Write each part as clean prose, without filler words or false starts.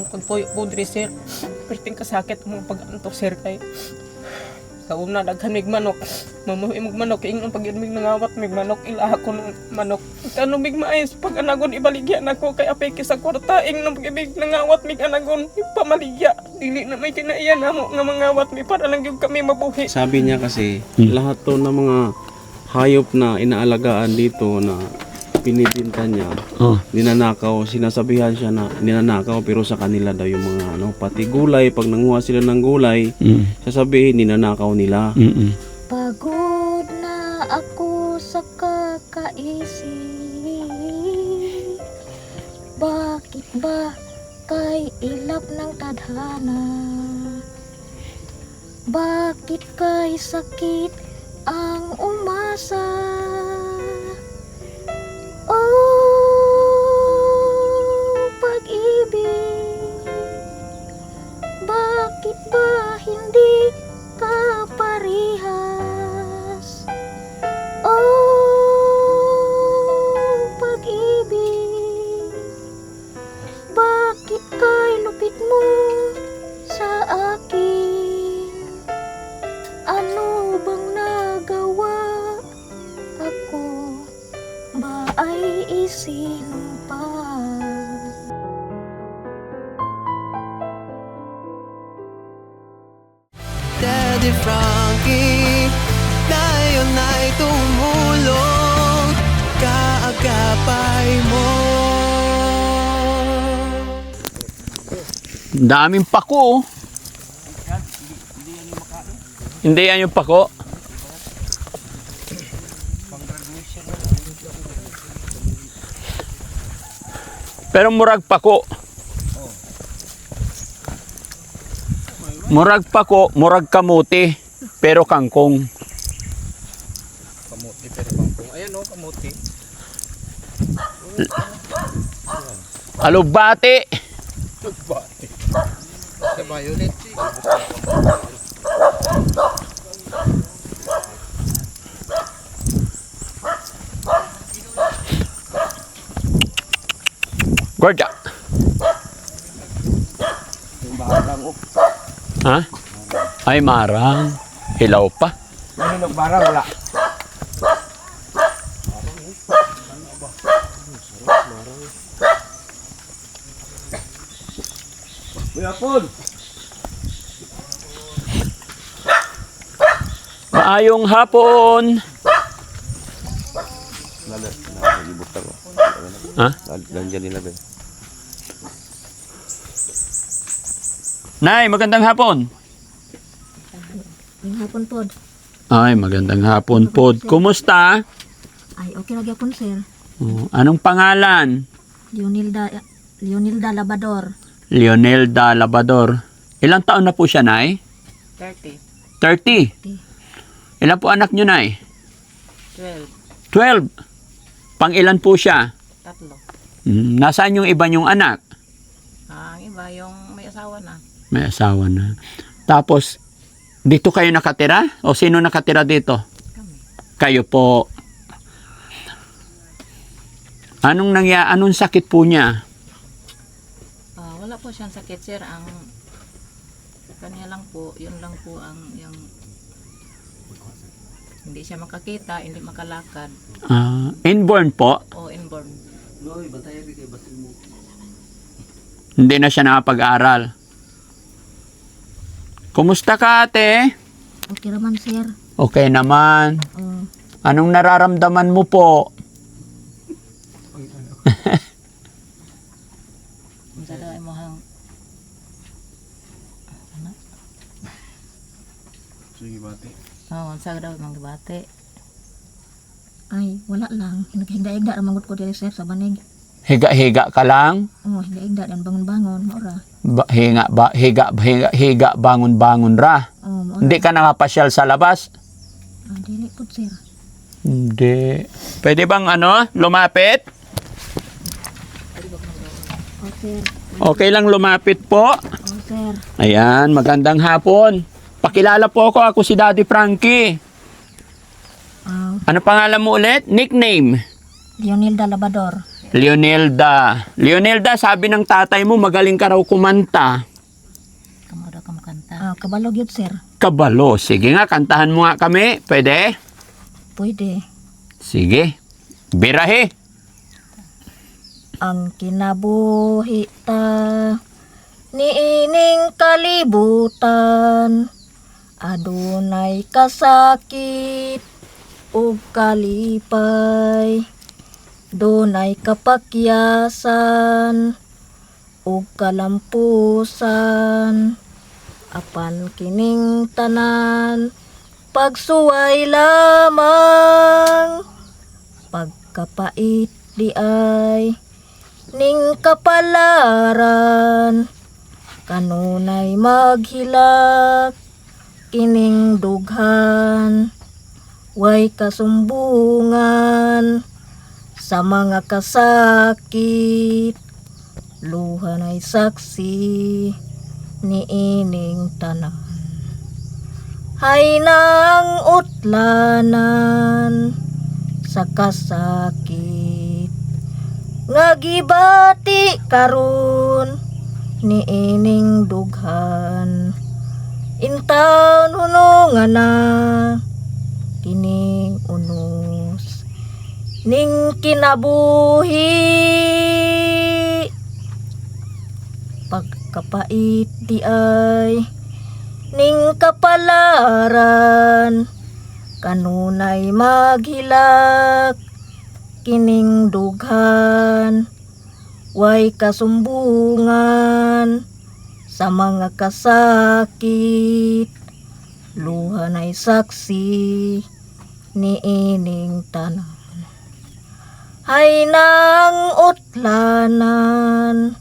ang pagpuyo po diri sir. Perting kasakit ang mga pag-antok sir kay sa una daghan mig manok. Mamuhi mig manok kay ingnon pag mig nangawat mig manok ilaha ko ng manok. Kano mig maayos pag anagon ibaligya nako kay apeke sa kwarta ingnon pag mig nangawat mig anagon pamaligya. Dili na may kinaiyan namo nga mangawat mi para lang gyud kami mabuhi. Sabi niya kasi, lahat to ng mga hayop na inaalagaan dito na pinibinta niya, ninanakaw, sinasabihan siya na ninanakaw pero sa kanila daw yung mga pati gulay, pag nanguha sila ng gulay, sasabihin ninanakaw nila. Pagod na ako sa kakaisip, bakit ba kay ilap ng tadhana? Bakit kay sakit ang umasa? Oh, pag-ibig, bakit ba hindi ka parihas? Oh, pag-ibig, bakit kay lupit mo sa akin? Ano bang nagawa ako? Ba ay isinumpa? Daddy Frankie, tayo na'y tumulong, kaagapay mo. Daming pako. Hindi yan yung pako. Pero murag pako. Murag pako, murag kamuti, pero kangkong. Kamuti pero kangkong. Ayan kamuti. Alubati. Nagbati. Sa violet. Gorda. Ha? Ay, marang. Hilaw pa. Ano barang wala? Hapon. Maayong hapon. Ha? Nandiyan nila ba? Nay, magandang hapon. Ang hapon pod. Ay, magandang hapon po. Kumusta? Ay, okay lagi po sir. Anong pangalan? Leonilda Labador. Leonelda Labador. Ilang taon na po siya, Nay? 30, 30. Ilan po anak nyo, Nay? 12, 12. Pang ilan po siya? 3. Nasaan yung iba nyong anak? Ang iba yung may asawa na. May asawa na. Tapos, dito kayo nakatira? O sino nakatira dito? Kami. Kayo po. Anong sakit po niya? Wala po siyang sakit sir. Ang kanya lang po, yun lang po ang yung hindi siya makakita, hindi makalakad. Inborn po? O inborn. Hindi na siya nakapag-aral. Kumusta ka, ate? Okay naman sir. Okay naman. Oh, Anong nararamdaman mo po? Unsa daw ay mohang Sige, bati. unsa daw mang gibate. ay, wala lang. Naghinda-hinda naman ko diri sir sa banig. Higa-higa ka lang? Oh, hinda-hinda dan bangon-bangon. Maura. Higa, bangon-bangon ra. Oh, maura. Hindi ka nakapasyal sa labas? Dili po sir. Hindi. Pwede bang lumapit? Oh sir. Okay lang lumapit po. Oh sir. Ayan, magandang hapon. Pakilala po ako si Daddy Frankie. Oh, Ano pangalan mo ulit? Nickname? Leonilda Labador. Leonelda. Leonelda, sabi ng tatay mo, magaling ka raw kumanta. Kamo daw ka makanta. Kabalog yun, sir. Kabalo. Sige nga, kantahan mo nga kami. Pwede? Pwede. Sige. Birahe. Ang kinabuhi ta niining kalibutan, adunay kasakit ug kalipay, dunay kapakyasan ug kalampusan, apan kining tanan pagsuway lamang, pagkapait di ay ning kapalaran, kanunay maghilak kining dughan, way kasumbungan sa mga kasakit, luhan ay saksi niining tanan. Hay nang utlanan sa kasakit, nga gibati karon niining dughan, intaon hunungan na kining unos ning kinabuhi, pagkapait di ay ning kapalaran, kanunay maghilak kining dughan, way kasumbungan sa mga kasakit, luhan ay saksi niining tanan. Hay nang utlanan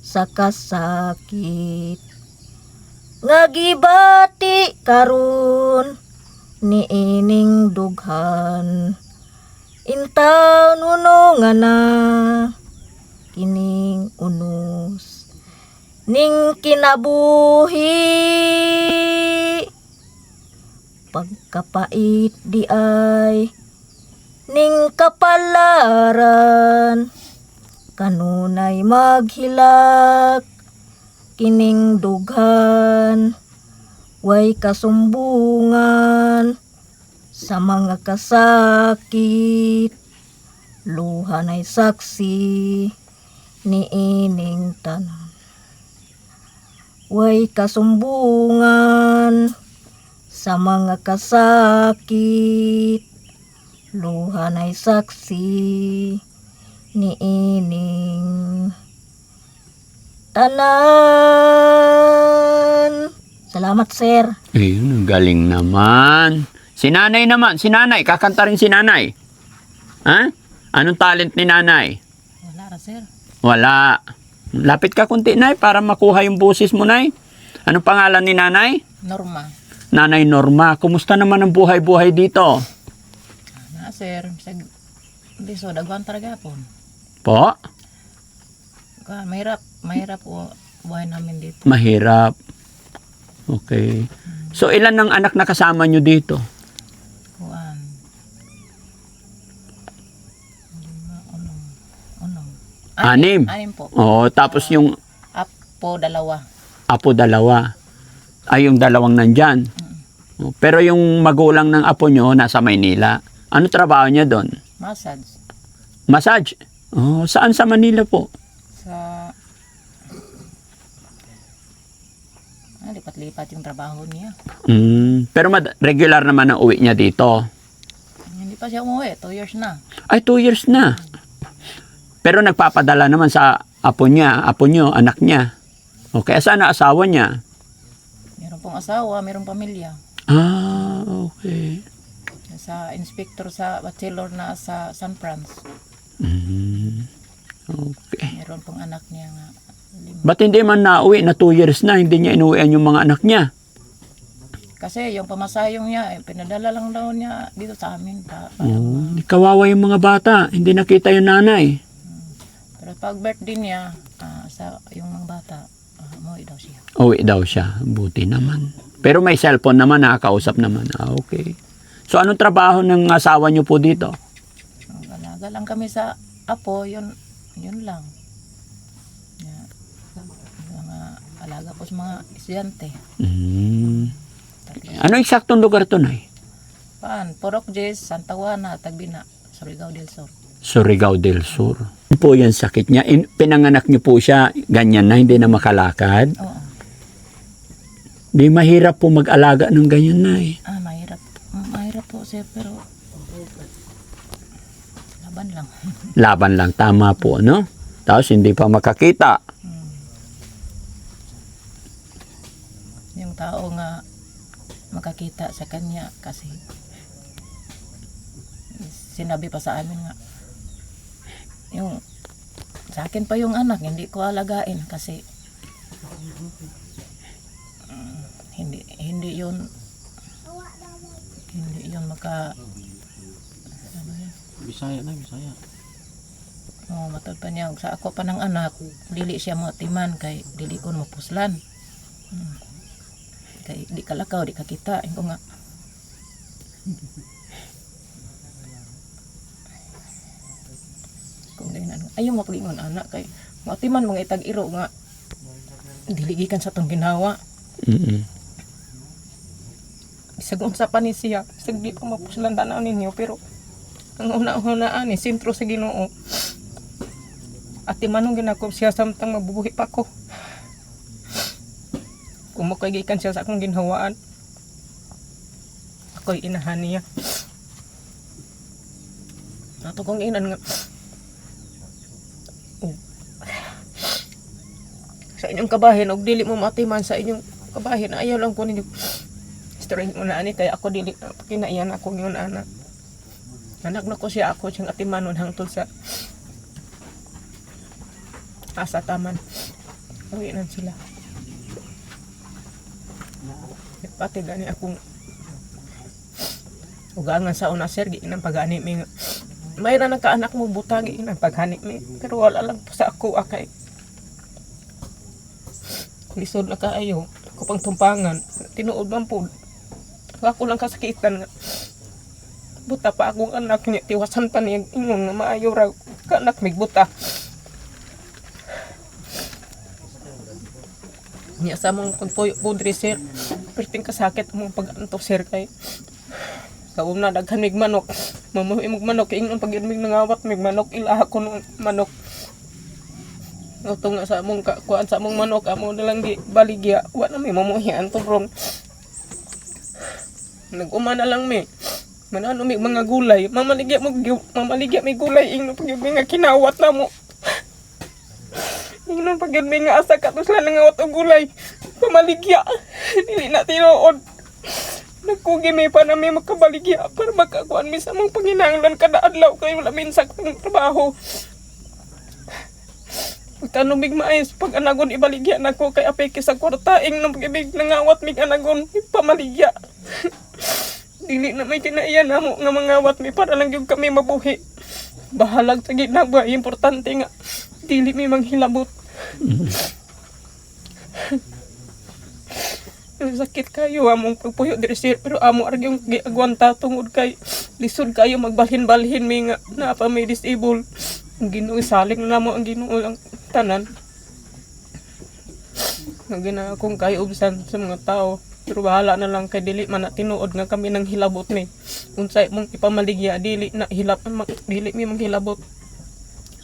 sa kasakit, nga gibati karon niining dughan, intaon hunungan na kining unos ning kinabuhi, pagkapait di ay ning kapalaran, kanunay maghilak kining dughan, way kasumbungan sa mga kasakit, luhan ay saksi niining tanan. Way kasumbungan sa mga kasakit, luhan ay saksi niining tanan. Salamat, sir. Ayun, ang galing naman. Si nanay naman, si nanay, kakanta rin si nanay. Ha? Anong talent ni nanay? Wala ra, sir. Wala. Lapit ka kunti, nay, para makuha yung boses mo, nay. Anong pangalan ni nanay? Norma. Nanay Norma. Kumusta naman ang buhay-buhay dito? Na, sir. Hindi so, dagwan talaga po. Po? Mahirap po buhay namin dito. Mahirap. Okay. So, ilan ng anak na kasama nyo dito? Kuan. Unong. Anim? Anim po. Oo, tapos yung Apo, dalawa. apo dalawa. Ay, yung dalawang nandyan. Oh, pero yung magulang ng apo nyo nasa Maynila. Ano trabaho niya doon? Massage. Massage? Oh, saan sa Manila po? Sa... lipat-lipat yung trabaho niya. Pero regular naman ang uwi niya dito. Hindi pa siya umuwi. 2 years na. Ay, 2 years na. Pero nagpapadala naman sa apo nyo, anak niya. Okay, saan ang asawa niya? Meron pong asawa, merong pamilya. Ah, okay. Sa inspector sa bachelor na sa San Francisco. Okay. Meron pong anak niya nga. 5. Ba't hindi man nauwi na 2 years na, hindi niya inuwian yung mga anak niya? Kasi yung pamasayong niya, pinadala lang daw niya dito sa amin. Kawawa yung mga bata, hindi nakita yung nanay. Pero pag birthday niya, sa yung mga bata, umuwi daw siya. Uwi daw siya, buti naman. Pero may cellphone naman, nakakausap naman. Okay. So, anong trabaho ng asawa niyo po dito? Galaga lang kami sa apo, yun lang. Ya, mga alaga po sa mga estudyante. Ano eksaktong lugar to, Nay? Purok Jess, Santa Juana, Tagbina, Surigao del Sur. Surigao del Sur. Ano po yung sakit niya? Pinanganak niyo po siya, ganyan na, hindi na makalakad? Oo. Di mahirap po mag-alaga ng ganyan, Nay. Mahirap. Mahirap po sir, pero laban lang. Laban lang, tama po, no? Tapos hindi pa makakita. Yung tao nga makakita sa kanya kasi sinabi pa sa amin nga yung sa akin pa yung anak hindi ko alagain kasi hindi yun maka ano yan, Bisaya na, Bisaya. matod pa niya sa ako pa ng anak dili siya matiman kay dili ko mapuslan. Kay di kalakaw di kakita ko nga kung ganyan ayaw mo pagingon anak kay matiman mga itag iro nga diligikan sa tong ginawa. Isag unsa pa ni siya isag di pa mapuslan tanaw ninyo pero ang una-unaan ni sentro sa Ginoo at manong ginako siya samtang mabubuhi pa ko. Kung makagikan siya sa akong ginhawaan, ako'y inahan niya. Ato kong inan nga, sa inyong kabahin, og dili mo matiman sa inyong kabahin, ayaw lang ko ninyo. Story mo na ani, kaya ako dili, kinaiyan akong yun anak. Anak na ko siya ako, siyang atimanon hangtod sa asa taman. Uwinan sila. Pati gani akong ugangan sa una sir giinang pagani mi mayra na kaanak mo butang giinang paghani mi pero wala lang po sa ako akay lisod na kaayo ako pang tumpangan tinuod man po ako lang kasakitan nga buta pa akong anak niya tiwasan pa niya ingon nga maayo ra kaanak mig buta niya sa mong pagpuyo po diri sir perting kasakit mong pag-antok sir kay sa una daghan mig manok mamuhi mong manok kay ingnon pag mig nangawat mig manok ilaha ko ng manok utong nga sa mong kuan sa mong manok amo na lang gi baligya wa na may mamuhi anto bron nag-uma na lang mi manano mig mga gulay mamaligya may gulay ingnon pag mig nga kinawat na mo ingnon pag may nga asa ka tusla nangawat og gulay pamaligya dili na tinuod nagkugi may pa na may makabaligya para makakuan mi sa mong panginahanglan kada adlaw kay wala min saktong trabaho tanong mig maayos pag anagon ibaligya nako kay apeke sa kwarta ingnon pag ibig nangawat mig anagon pamaligya dili na may kinaiyan namo nga mangawat mi para lang gyud kami mabuhi bahalag sa ginaba importante nga dili mi manghilabot. Sakit kayo among pagpuyo diri sir pero amo argyong giagwanta tungod kay lisod kayo magbalhin-balhin mi nga na pa may disable ang Ginoo saling na mo ang Ginoo ang tanan nga gina akong kayo ubsan sa mga tao pero bahala na lang kay dili man na tinuod nga kami nang hilabot mi unsay mong ipamaligya dili na hilap dili mi manghilabot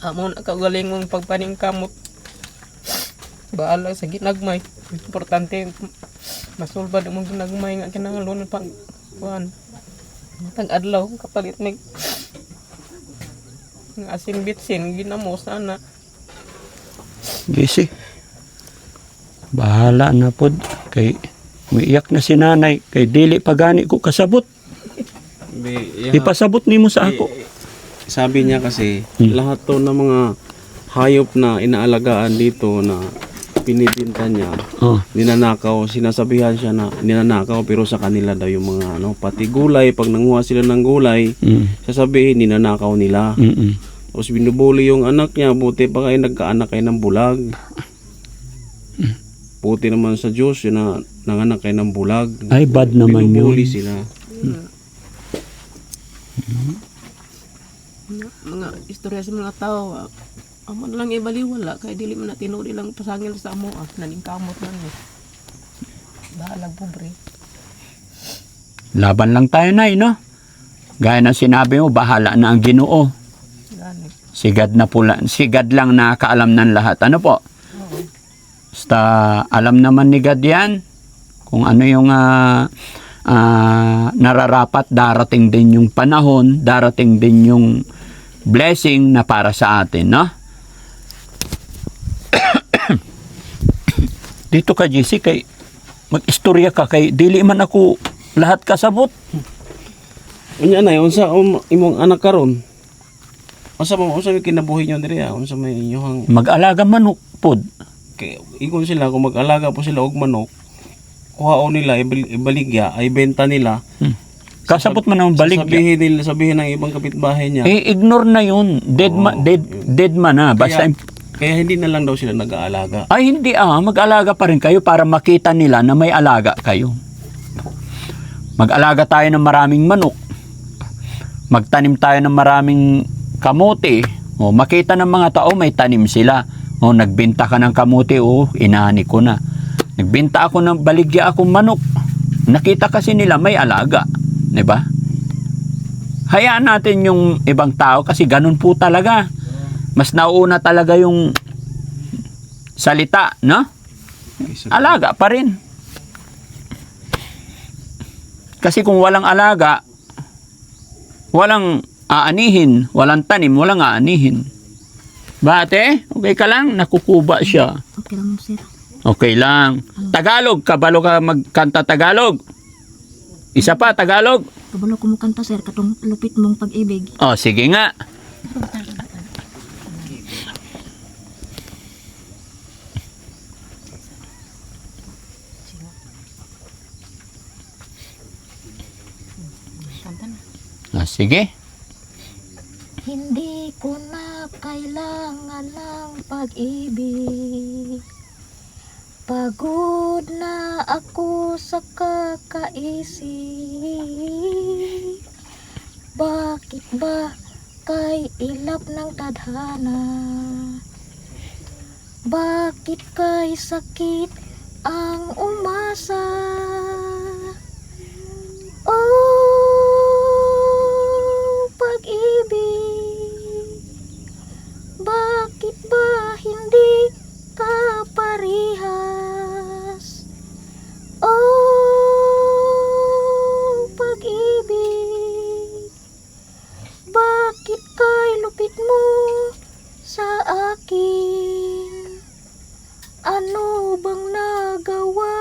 amo na kagaling mong pagpaningkamot bahala sa ginagmay importante masulbad mong ginagmay nga kinahanglan pang kuan tag adlaw kapalit mig ng asin bitsin ginamos ana Gisi. Bahala na pod kay umiiyak na si nanay kay dili pagani ko kasabot. Ipasabot nimo sa ako. Sabi niya kasi lahat to ng mga hayop na inaalagaan dito na pinibinta niya, ninanakaw, sinasabihan siya na ninanakaw pero sa kanila daw yung mga pati gulay, pag nanguha sila ng gulay, sasabihin ninanakaw nila. Tapos binubuli yung anak niya, buti pa kayo nagkaanak kayo ng bulag. Buti naman sa Diyos, yun na nanganak kayo ng bulag. Ay, bad naman yun. Binubuli sila. Mga istorya sa mga tao, amo na lang ibaliwala, kaya dili man na tinuod ilang pasangil sa amo, naningkamot man eh. Bahalag pobre. Laban lang tayo, Nay, no? Gaya ng sinabi mo, bahala na ang Ginoo. Gani. Sigad lang nakakaalam ng lahat. Ano po? Basta alam naman ni God yan. Kung ano yung nararapat, darating din yung panahon, darating din yung blessing na para sa atin, no? Dito ka, JC, kay mag-istorya ka kay dili man ako lahat kasabot. Unya na, unsa imong anak karon? Unsa may kinabuhi nyo diri? Unsa may inyong Mag-alaga manok pod. kay ingon sila kung mag-alaga po sila og manok, kuhaon nila ibaligya, ay benta nila. Kasabot man ang balik. Sabihin ng ibang kapitbahay niya. Ignore na yun. Dead man na. Basta Kaya hindi na lang daw sila nag-aalaga. ay hindi mag-alaga pa rin kayo para makita nila na may alaga kayo. Mag-alaga tayo ng maraming manok. Magtanim tayo ng maraming kamote. O, makita ng mga tao may tanim sila. O, nagbenta ka ng kamote, inani ko na. Nagbenta ako ng baligya akong manok. Nakita kasi nila may alaga. Diba? Hayaan natin yung ibang tao kasi ganun po talaga. Mas nauuna talaga yung salita, no? Alaga pa rin. Kasi kung walang alaga, walang aanihin, walang tanim, walang aanihin. Bate, okay ka lang? Nakukuba siya. Okay lang, sir. Okay lang. Tagalog, kabalo ka magkanta Tagalog. Isa pa, Tagalog. Kabalo ko mo kanta, sir, katong lupit mong pag-ibig. Oh, sige nga. Sige. Hindi ko na kailangan ng pag-ibig. Pagod na ako sa kakaisip. Bakit ba kay ilap ng tadhana? Bakit kay sakit ang umasa? Oh, pag-ibig, bakit ba hindi ka parihas? Oh, pag-ibig, bakit kay lupit mo sa akin? Ano bang nagawa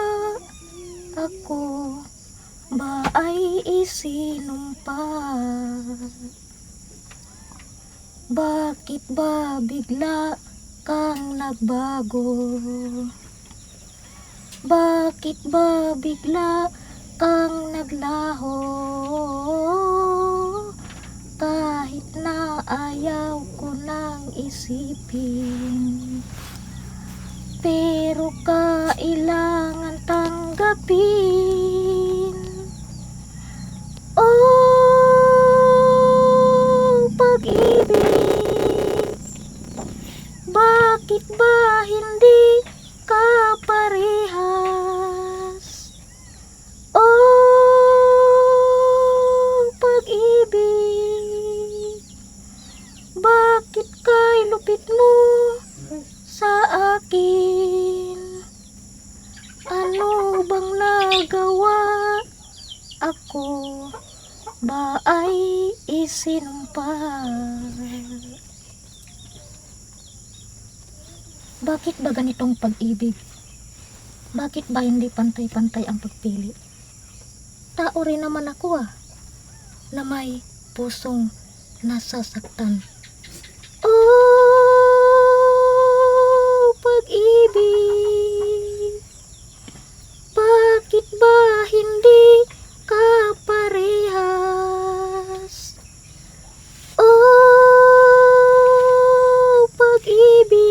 ako? Ba ay isinumpa? Bakit ba bigla kang nagbago? Bakit ba bigla kang naglaho? Kahit na ayaw ko nang isipin, pero kailangan tanggapin. Oh, pag-ibig, bakit ba hindi ka parehas? Oh, pag-ibig, bakit kay lupit mo sa akin? Ano bang nagawa ako? Ba ay isinumpa? Bakit ba ganitong pag-ibig? Bakit ba hindi pantay-pantay ang pagpili? Tao rin naman ako na may pusong nasasaktan. Oh, pag-ibig, bakit ba hindi ka parehas? Oh, pag-ibig,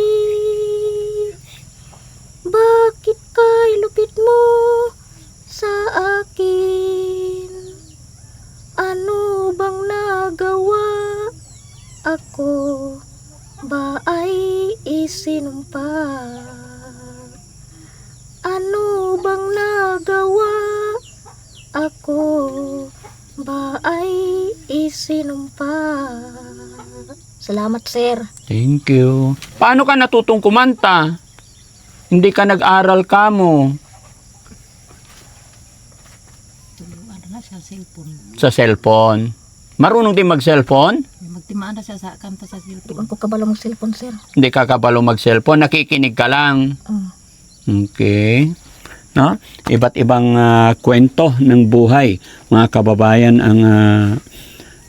bakit kay lupit mo sa akin? Ano bang nagawa ako ba ay isinumpa. Salamat, sir. Thank you. Paano ka natutong kumanta? Hindi ka nag-aral ka mo Ano na siya, cellphone. sa cellphone. Marunong din mag-cellphone? Magtimaan na siya sa kanta sa Di cellphone. man ko kabalo mong cellphone, sir. Hindi ka kabalo mag-cellphone, nakikinig ka lang. Okay. No? Iba't ibang kwento ng buhay, mga kababayan, ang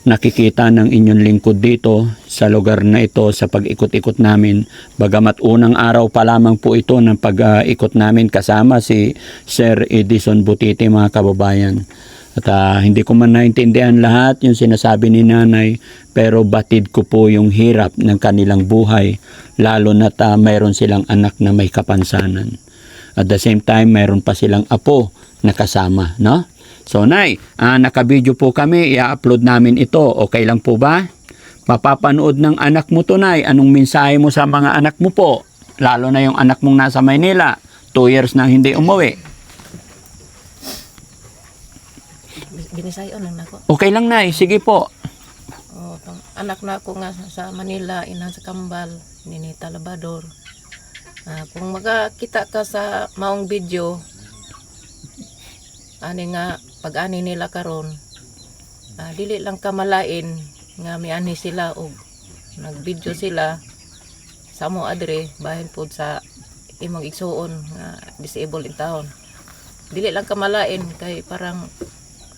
nakikita ng inyong lingkod dito sa lugar na ito sa pag-ikot-ikot namin. Bagamat unang araw pa lamang po ito ng pag-ikot namin kasama si Sir Edison Butiti, mga kababayan. At hindi ko man naintindihan lahat yung sinasabi ni nanay, pero batid ko po yung hirap ng kanilang buhay, lalo na't mayroon silang anak na may kapansanan. At the same time, mayroon pa silang apo na kasama, no? So, Nay, naka-video po kami, i-upload namin ito. Okay lang po ba? Mapapanood ng anak mo to, Nay. Anong mensahe mo sa mga anak mo po? Lalo na yung anak mong nasa Maynila. 2 years na hindi umuwi. Binisayon lang nako. Okay lang, Nay. Sige po. Oh, anak na ako nga sa Manila, ina sa Kambal, Ninita Labador. Kung magkita ka sa maong video, ani nga pag-ani nila karon, dili lang ka malain nga miani sila og nag-video sila sa mo adre bahin pod sa imong igsuon nga disabled in town. Dili lang ka malain kay parang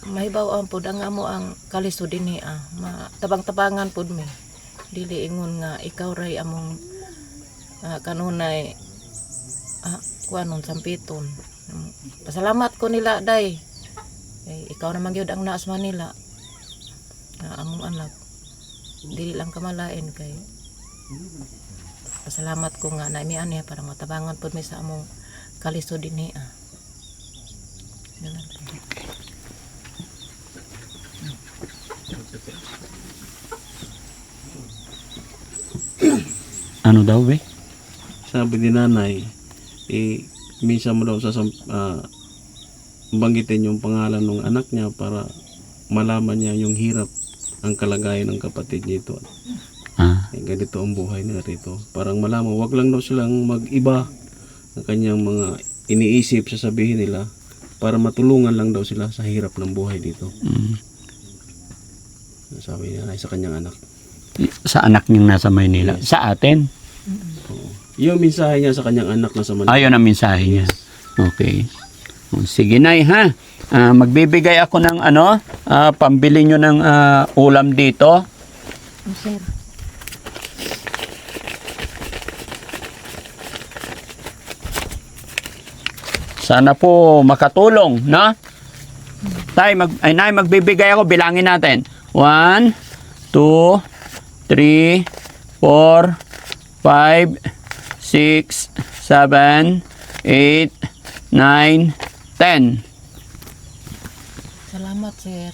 mahibaw pod ang amo ang kalisod dinhi tabang-tabangan pod mi. Dili ingon nga ikaw ray among kanunay kuanon sampiton. Pasalamat ko nila day. Ikaw naman gyud ang naas Manila. Among anak. Dili lang kamalain kay pasalamat ko nga na miani para matabangan pod mi sa among kalisod dinhi. Ganun. Ano daw, be? Sabi ni nanay, minsan mo daw banggitin yung pangalan ng anak niya para malaman niya yung hirap ang kalagayan ng kapatid niya ito. Ganito ang buhay nila rito. Parang malaman, wag lang daw silang mag-iba ang kanyang mga iniisip, sasabihin nila para matulungan lang daw sila sa hirap ng buhay dito. Sabi niya sa kanyang anak. Sa anak niyang nasa Maynila. Yes. Sa atin? Yung mensahe niya sa kanyang anak na sa Manila. Ayun ang mensahe niya. Okay. Sige, Nay, ha? Magbibigay ako ng pambili nyo ng ulam dito. Sir. Sana po makatulong, no? Nay, magbibigay ako. Bilangin natin. 1, 2, 3, 4, 5, 6, 7, 8, 9, 10. Salamat, sir.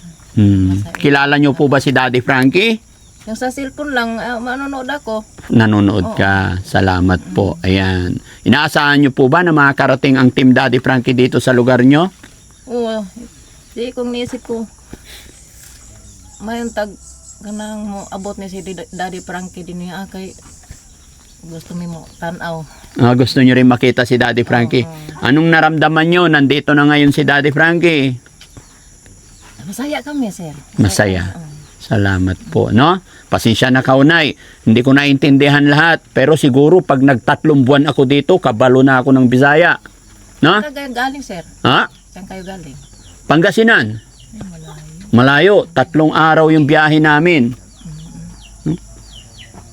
Kilala nyo po ba si Daddy Frankie? Yung sa cellphone lang, manonood ako. Nanonood ka. Salamat po. Ayan. Inaasahan nyo po ba na makakarating ang Team Daddy Frankie dito sa lugar nyo? Oo. Di kong niisip ko. Mayon tag kanang mo abot ni si Daddy Frankie din niya kay gusto mo tanaw. Gusto nyo rin makita si Daddy Frankie. Anong naramdaman nyo? Nandito na ngayon si Daddy Frankie. Masaya kami, sir. Masaya. Salamat po, no? Pasensya na kaunay. Hindi ko naintindihan lahat. Pero siguro pag nag-3 buwan ako dito, kabalo na ako ng Bisaya. No? Saan kayo galing, sir? Ha? Saan kayo galing? Pangasinan. Malayo. Malayo. 3 araw yung biyahe namin.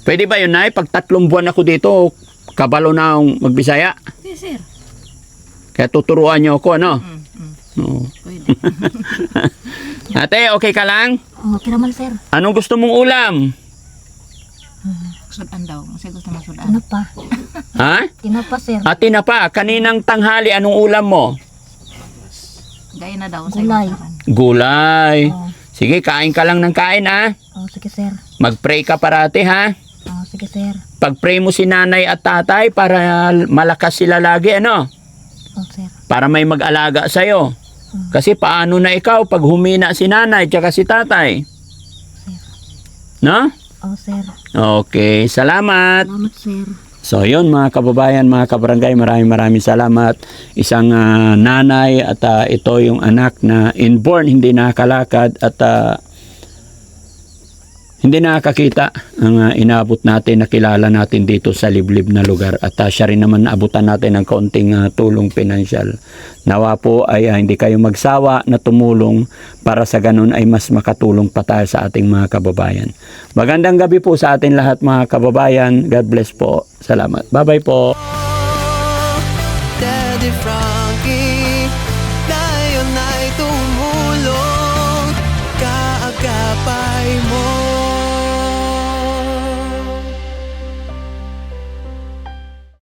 Pwede ba yun, Nay? Pag 3 buwan ako dito, kabalo na akong magbisaya. Yes, sir. Kaya tuturuan niyo ako, no? Oo. Pwede. Ate, okay ka lang? Okay naman, sir. Anong gusto mong ulam? Sudan daw. Kasi gusto mo sudan. Tinapa. Ha? Tinapa, sir. Ate na pa, kaninang tanghali, anong ulam mo? Gaya na daw. Gulay. Gulay. Oh. Sige, kain ka lang ng kain, ha? Sige, sir. Mag-pray ka parati, ha? Sige, sir. Pag-pray mo si nanay at tatay para malakas sila lagi, ano? Sir. Para may mag-alaga sa'yo. Kasi paano na ikaw pag humina si nanay tsaka si tatay? No? Oh, sir. Okay, salamat. Salamat, sir. So yun mga kababayan, mga kabarangay, maraming salamat. Isang nanay at ito yung anak na inborn, hindi nakakalakad at hindi nakakakita ang inabot natin, nakilala natin dito sa liblib na lugar at siya rin naman naabutan natin ng kaunting tulong pinansyal. Nawa po ay hindi kayo magsawa na tumulong para sa ganun ay mas makatulong pa tayo sa ating mga kababayan. Magandang gabi po sa atin lahat mga kababayan. God bless po. Salamat. Bye-bye po.